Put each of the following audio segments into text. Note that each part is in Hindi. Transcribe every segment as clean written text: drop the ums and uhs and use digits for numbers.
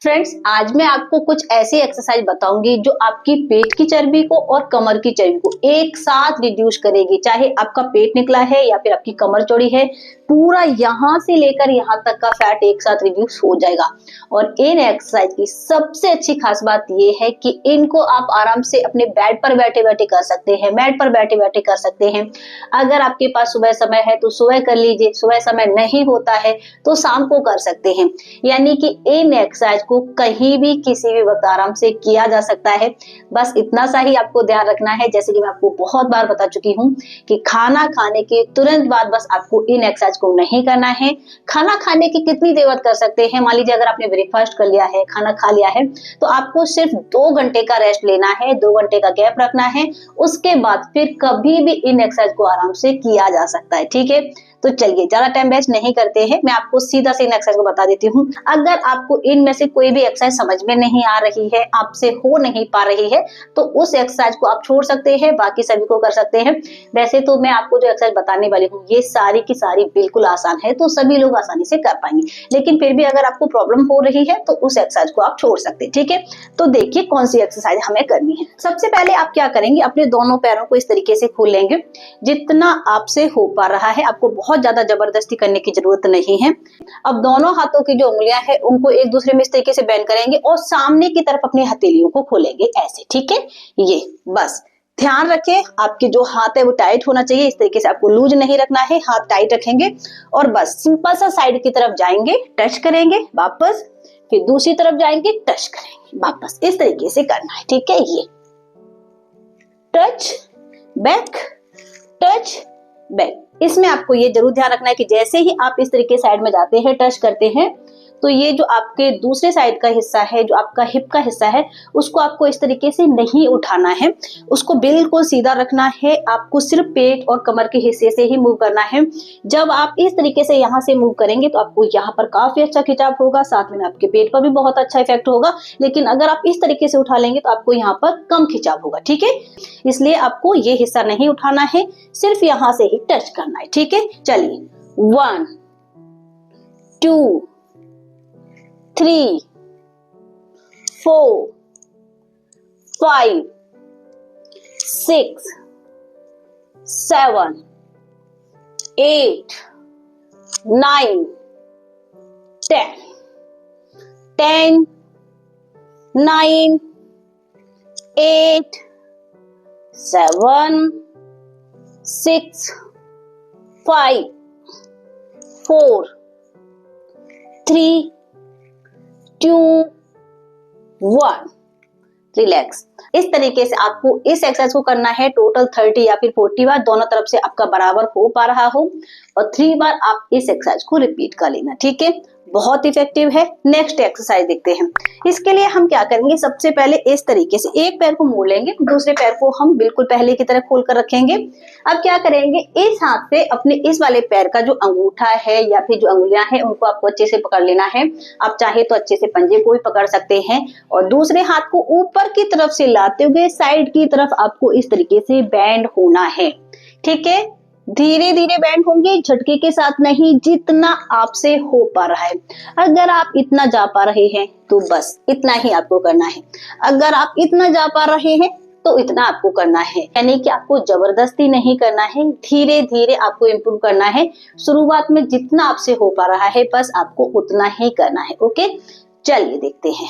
फ्रेंड्स, आज मैं आपको कुछ ऐसी एक्सरसाइज बताऊंगी जो आपकी पेट की चर्बी को और कमर की चर्बी को एक साथ रिड्यूस करेगी। चाहे आपका पेट निकला है या फिर आपकी कमर चौड़ी है, पूरा यहां से लेकर यहां तक का फैट एक साथ रिड्यूस हो जाएगा। और इन एक्सरसाइज की सबसे अच्छी खास बात ये है कि इनको आप आराम से अपने बेड पर बैठे बैठे कर सकते हैं, मैट पर बैठे बैठे कर सकते हैं। अगर आपके पास सुबह समय है तो सुबह कर लीजिए, सुबह समय नहीं होता है तो शाम को कर सकते हैं। यानी कि इन एक्सरसाइज को कहीं भी किसी भी वक्त आराम से किया जा सकता है। बस इतना सा ही आपको ध्यान रखना है, जैसे कि मैं आपको बहुत बार बता चुकी हूँ कि खाना खाने के तुरंत बाद बस आपको इन एक्सरसाइज को नहीं करना है। खाना खाने की कितनी देर बाद कर सकते हैं? मान लीजिए अगर आपने ब्रेकफास्ट कर लिया है, खाना खा लिया है, तो आपको सिर्फ 2 घंटे का रेस्ट लेना है, 2 घंटे का गैप रखना है। उसके बाद फिर कभी भी इन एक्सरसाइज को आराम से किया जा सकता है। ठीक है, तो चलिए ज्यादा टाइम वेस्ट नहीं करते हैं, मैं आपको सीधा से इन एक्सरसाइज को बता देती हूँ। अगर आपको इनमें से कोई भी एक्सरसाइज समझ में नहीं आ रही है, आपसे हो नहीं पा रही है, तो उस एक्सरसाइज को आप छोड़ सकते हैं, बाकी सभी को कर सकते हैं। वैसे तो मैं आपको जो एक्सरसाइज बताने वाली हूँ ये सारी की सारी बिल्कुल आसान है, तो सभी लोग आसानी से कर पाएंगे। लेकिन फिर भी अगर आपको प्रॉब्लम हो रही है तो उस एक्सरसाइज को आप छोड़ सकते हैं। ठीक है, तो देखिए कौन सी एक्सरसाइज हमें करनी है। सबसे पहले आप क्या करेंगे, अपने दोनों पैरों को इस तरीके से खोल लेंगे, जितना आपसे हो पा रहा है। आपको बहुत ज्यादा जबरदस्ती करने की जरूरत नहीं है। अब दोनों हाथों की जो उंगलियां हैं उनको एक दूसरे में इस तरीके से बेंड करेंगे और सामने की तरफ अपनी हथेलियों को खोलेंगे ऐसे। ठीक है, ये बस ध्यान रखें आपके जो हाथ है वो टाइट होना चाहिए। इस तरीके से आपको लूज नहीं रखना है, हाथ टाइट रखेंगे और बस सिंपल सा साइड की तरफ जाएंगे, टच करेंगे वापस, फिर दूसरी तरफ जाएंगे, टच करेंगे वापस। इस तरीके से करना है। ठीक है, ये टच बैक, टच बैक। इसमें आपको ये जरूर ध्यान रखना है कि जैसे ही आप इस तरीके साइड में जाते हैं, टच करते हैं, तो ये जो आपके दूसरे साइड का हिस्सा है, जो आपका हिप का हिस्सा है, उसको आपको इस तरीके से नहीं उठाना है, उसको बिल्कुल सीधा रखना है। आपको सिर्फ पेट और कमर के हिस्से से ही मूव करना है। जब आप इस तरीके से यहाँ से मूव करेंगे तो आपको यहाँ पर काफी अच्छा खिंचाव होगा, साथ में आपके पेट पर भी बहुत अच्छा इफेक्ट होगा। लेकिन अगर आप इस तरीके से उठा लेंगे तो आपको यहाँ पर कम खिंचाव होगा। ठीक है, इसलिए आपको ये हिस्सा नहीं उठाना है, सिर्फ यहां से ही टच करना है। ठीक है, चलिए 1 2 3 4 5 6 7 8 9 10 10 9 8 7 6 5 4 3 2 1। रिलैक्स। इस तरीके से आपको इस एक्सरसाइज को करना है टोटल 30 या फिर 40 बार, दोनों तरफ से आपका बराबर हो पा रहा हो, और 3 बार आप इस एक्सरसाइज को रिपीट कर लेना। ठीक है, बहुत इफेक्टिव है। नेक्स्ट एक्सरसाइज देखते हैं। इसके लिए हम क्या करेंगे, सबसे पहले इस तरीके से एक पैर को मोड़ लेंगे, दूसरे पैर को हम बिल्कुल पहले की तरह खोल कर रखेंगे। अब क्या करेंगे, इस हाथ से अपने इस वाले पैर का जो अंगूठा है या फिर जो अंगुलियां हैं उनको आपको अच्छे से पकड़ लेना है। आप चाहे तो अच्छे से पंजे को भी पकड़ सकते हैं, और दूसरे हाथ को ऊपर की तरफ से लाते हुए साइड की तरफ आपको इस तरीके से बैंड होना है। ठीक है, धीरे धीरे बैंड होंगे, झटके के साथ नहीं, जितना आपसे हो पा रहा है। अगर आप इतना जा पा रहे हैं तो बस इतना ही आपको करना है। अगर आप इतना जा पा रहे हैं तो इतना आपको करना है, यानी कि आपको जबरदस्ती नहीं करना है, धीरे धीरे आपको इम्प्रूव करना है। शुरुआत में जितना आपसे हो पा रहा है बस आपको उतना ही करना है। ओके, चलिए देखते हैं।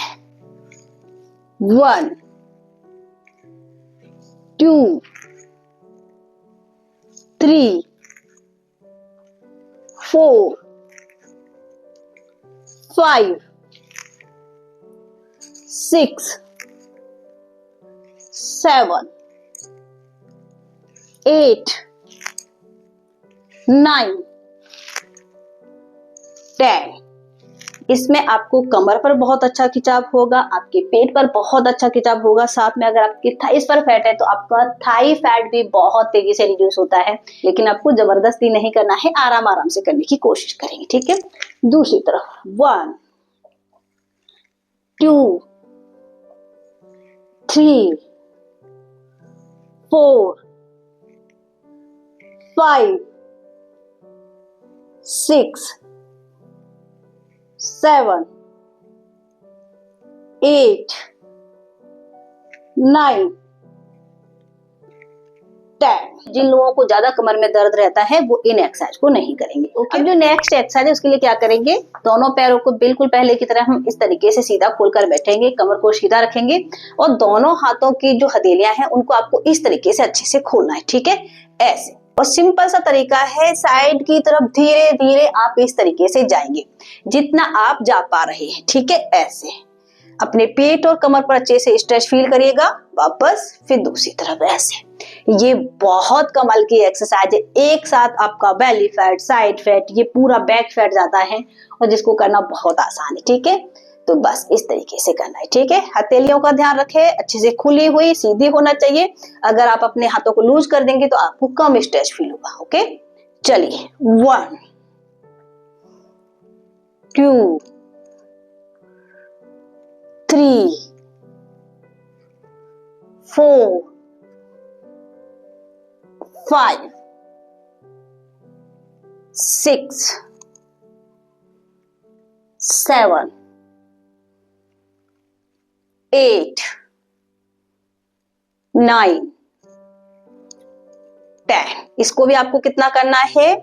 1 2 3 4 5 6 7 8 9 10। इसमें आपको कमर पर बहुत अच्छा खिंचाव होगा, आपके पेट पर बहुत अच्छा खिंचाव होगा, साथ में अगर आपकी थाइस पर फैट है तो आपका थाई फैट भी बहुत तेजी से रिड्यूस होता है। लेकिन आपको जबरदस्ती नहीं करना है, आराम आराम से करने की कोशिश करेंगे। ठीक है, दूसरी तरफ 1 2 3 4 5 6 7 8, 9, 10। जिन लोगों को ज्यादा कमर में दर्द रहता है वो इन एक्सरसाइज को नहीं करेंगे। अब जो नेक्स्ट एक्सरसाइज है उसके लिए क्या करेंगे, दोनों पैरों को बिल्कुल पहले की तरह हम इस तरीके से सीधा खोलकर बैठेंगे, कमर को सीधा रखेंगे और दोनों हाथों की जो हथेलियां हैं उनको आपको इस तरीके से अच्छे से खोलना है, ठीक है, ऐसे। और सिंपल सा तरीका है, साइड की तरफ धीरे धीरे आप इस तरीके से जाएंगे जितना आप जा पा रहे हैं, ठीक है, ऐसे। अपने पेट और कमर पर अच्छे से स्ट्रेच फील करिएगा, वापस फिर दूसरी तरफ ऐसे। ये बहुत कमाल की एक्सरसाइज है, एक साथ आपका बेली फैट, साइड फैट, ये पूरा बैक फैट जाता है और जिसको करना बहुत आसान है, ठीक है। तो बस इस तरीके से करना है, ठीक है। हथेलियों का ध्यान रखें, अच्छे से खुली हुई सीधी होना चाहिए। अगर आप अपने हाथों को लूज कर देंगे तो आपको कम स्ट्रेच फील होगा, ओके। चलिए 1, 2, 3, 4, 5, 6, 7, 8, 9, 10। इसको भी आपको कितना करना है,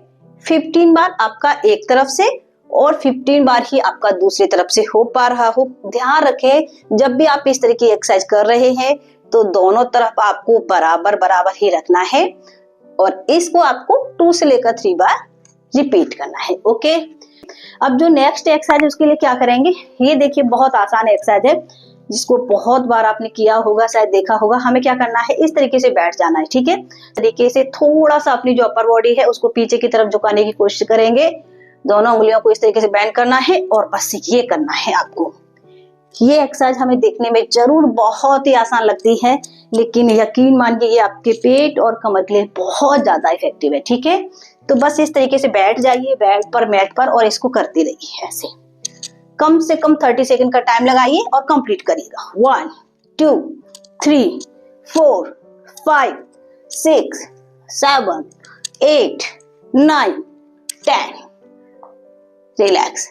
15 बार आपका एक तरफ से और 15 बार ही आपका दूसरी तरफ से हो पा रहा हो। ध्यान रखें जब भी आप इस तरह की एक्सरसाइज कर रहे हैं तो दोनों तरफ आपको बराबर बराबर ही रखना है और इसको आपको 2 से लेकर 3 बार रिपीट करना है, ओके। अब जो नेक्स्ट एक्सरसाइज है उसके लिए क्या करेंगे, ये देखिए बहुत आसान एक्सरसाइज है जिसको बहुत बार आपने किया होगा, शायद देखा होगा। हमें क्या करना है, इस तरीके से बैठ जाना है, ठीक है। तरीके से थोड़ा सा अपनी जो अपर बॉडी है उसको पीछे की तरफ झुकाने की कोशिश करेंगे, दोनों उंगलियों को इस तरीके से बैंड करना है और बस ये करना है आपको। ये एक्सरसाइज हमें देखने में जरूर बहुत ही आसान लगती है, लेकिन यकीन मानिए ये आपके पेट और कमर के लिए बहुत ज्यादा इफेक्टिव है, ठीक है। तो बस इस तरीके से बैठ जाइए बेड पर, मैट पर, और इसको करते रहिए ऐसे। कम से कम 30 सेकंड का टाइम लगाइए और कंप्लीट करिएगा। 1, 2, 3, 4, 5, 6, 7, 8, 9, 10। रिलैक्स।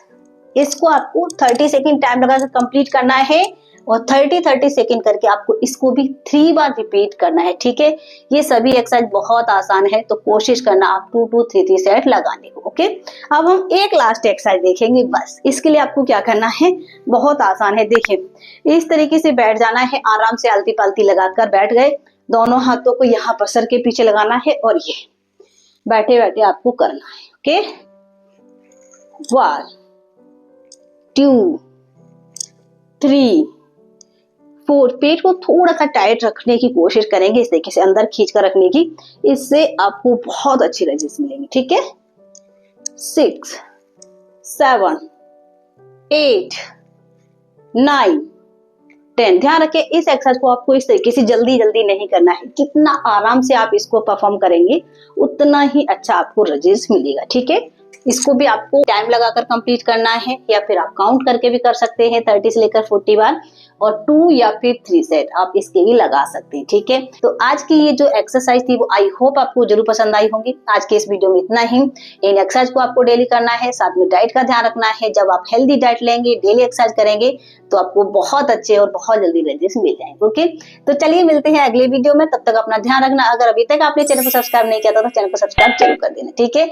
इसको आपको 30 सेकंड टाइम लगाकर कंप्लीट करना है और 30 सेकंड करके आपको इसको भी 3 बार रिपीट करना है, ठीक है। ये सभी एक्सरसाइज बहुत आसान है, तो कोशिश करना आप 2 to 3 सेट लगाने को, ओके। अब हम एक लास्ट एक्सरसाइज देखेंगे, बस इसके लिए आपको क्या करना है, बहुत आसान है। देखिए इस तरीके से बैठ जाना है, आराम से आलती पालती लगाकर बैठ गए, दोनों हाथों को यहाँ पर सर के पीछे लगाना है और ये बैठे बैठे आपको करना है, ओके। 1, 2, 3, 4। पेट को थोड़ा सा टाइट रखने की कोशिश करेंगे, इस तरीके से अंदर खींच कर रखने की, इससे आपको बहुत अच्छी रजिस्ट्स मिलेंगी, ठीक है। 6, 7, 8, 9, 10। ध्यान रखें इस एक्सरसाइज को आपको इस तरीके से जल्दी जल्दी नहीं करना है, जितना आराम से आप इसको परफॉर्म करेंगे उतना ही अच्छा आपको रजिस्ट्स मिलेगा, ठीक है। इसको भी आपको टाइम लगाकर कंप्लीट करना है या फिर आप काउंट करके भी कर सकते हैं 30 से लेकर 40 बार, और 2 या फिर 3 सेट आप इसके भी लगा सकते हैं, ठीक है। तो आज की ये जो एक्सरसाइज थी वो आई होप आपको जरूर पसंद आई होंगी। आज के इस वीडियो में इतना ही। इन एक्सरसाइज को आपको डेली करना है, साथ में डाइट का ध्यान रखना है। जब आप हेल्दी डाइट लेंगे, डेली एक्सरसाइज करेंगे तो आपको बहुत अच्छे और बहुत जल्दी रिजल्ट मिल जाएंगे, ओके। तो चलिए मिलते हैं अगले वीडियो में, तब तक अपना ध्यान रखना। अगर अभी तक आपने चैनल को सब्सक्राइब नहीं किया था तो चैनल को सब्सक्राइब जरूर कर देना, ठीक है।